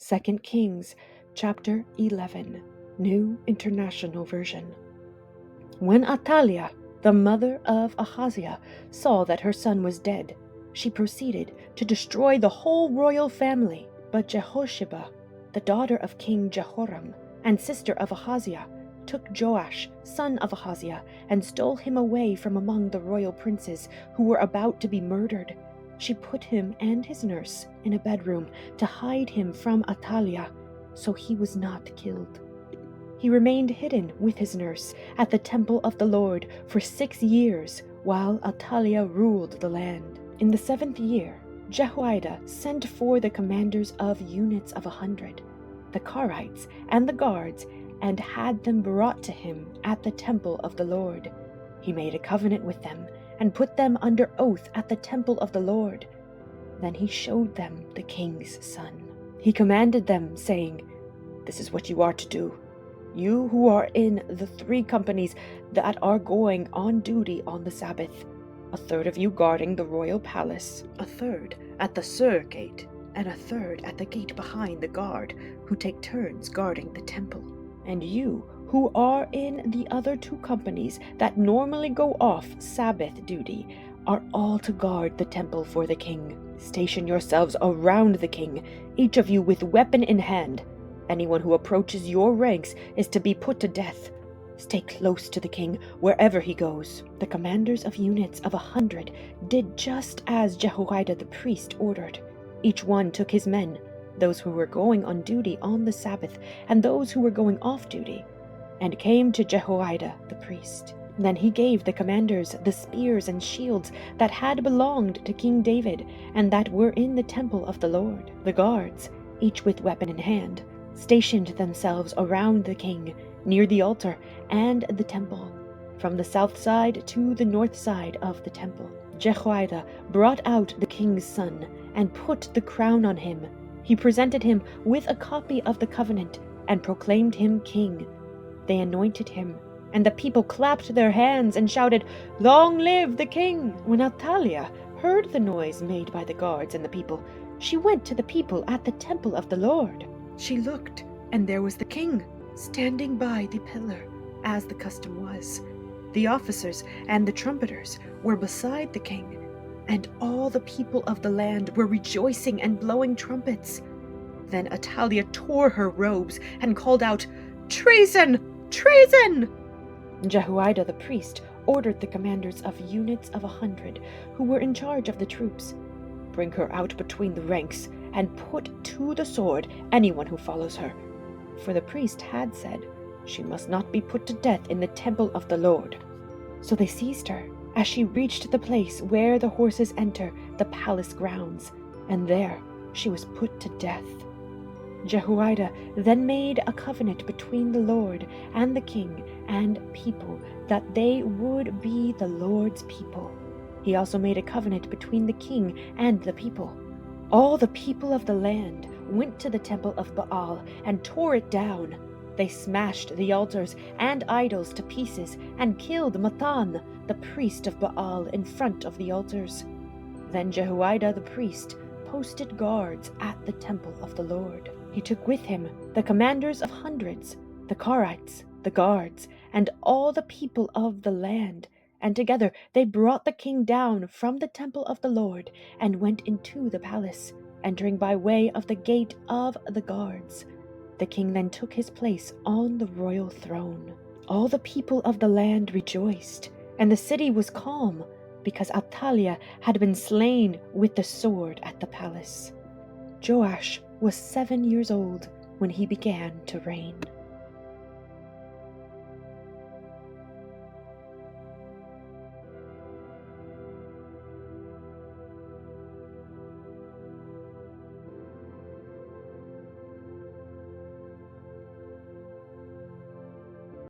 2 Kings chapter 11, New International Version. When Athaliah, the mother of Ahaziah, saw that her son was dead, she proceeded to destroy the whole royal family. But Jehosheba, the daughter of King Jehoram and sister of Ahaziah, took Joash, son of Ahaziah, and stole him away from among the royal princes who were about to be murdered. She put him and his nurse in a bedroom to hide him from Athaliah, so he was not killed. He remained hidden with his nurse at the temple of the Lord for 6 years, while Athaliah ruled the land. In the 7th year, Jehoiada sent for the commanders of units of 100, the Karites and the guards, and had them brought to him at the temple of the Lord. He made a covenant with them and put them under oath at the temple of the Lord. Then he showed them the king's son. He commanded them, saying, "This is what you are to do. You who are in the 3 companies that are going on duty on the Sabbath, a third of you guarding the royal palace, a third at the Sur gate, and a third at the gate behind the guard, who take turns guarding the temple. And you who are in the other 2 companies that normally go off Sabbath duty are all to guard the temple for the king. Station yourselves around the king, each of you with weapon in hand. Anyone who approaches your ranks is to be put to death. Stay close to the king wherever he goes." The commanders of units of 100 did just as Jehoiada the priest ordered. Each one took his men, those who were going on duty on the Sabbath and those who were going off duty, and came to Jehoiada the priest. Then he gave the commanders the spears and shields that had belonged to King David and that were in the temple of the Lord. The guards, each with weapon in hand, stationed themselves around the king, near the altar and the temple, from the south side to the north side of the temple. Jehoiada brought out the king's son and put the crown on him. He presented him with a copy of the covenant and proclaimed him king. They anointed him, and the people clapped their hands and shouted, "Long live the king!" When Athaliah heard the noise made by the guards and the people, she went to the people at the temple of the Lord. She looked, and there was the king, standing by the pillar, as the custom was. The officers and the trumpeters were beside the king, and all the people of the land were rejoicing and blowing trumpets. Then Athaliah tore her robes and called out, "Treason! Treason!" Jehoiada the priest ordered the commanders of units of 100 who were in charge of the troops, "Bring her out between the ranks and put to the sword anyone who follows her." For the priest had said, "She must not be put to death in the temple of the Lord." So they seized her as she reached the place where the horses enter the palace grounds, and there she was put to death. Jehoiada then made a covenant between the Lord and the king and people that they would be the Lord's people. He also made a covenant between the king and the people. All the people of the land went to the temple of Baal and tore it down. They smashed the altars and idols to pieces and killed Mathan, the priest of Baal, in front of the altars. Then Jehoiada the priest posted guards at the temple of the Lord. He took with him the commanders of hundreds, the Karites, the guards, and all the people of the land, and together they brought the king down from the temple of the Lord and went into the palace, entering by way of the gate of the guards. The king then took his place on the royal throne. All the people of the land rejoiced, and the city was calm, because Athaliah had been slain with the sword at the palace. Joash was 7 years old when he began to reign.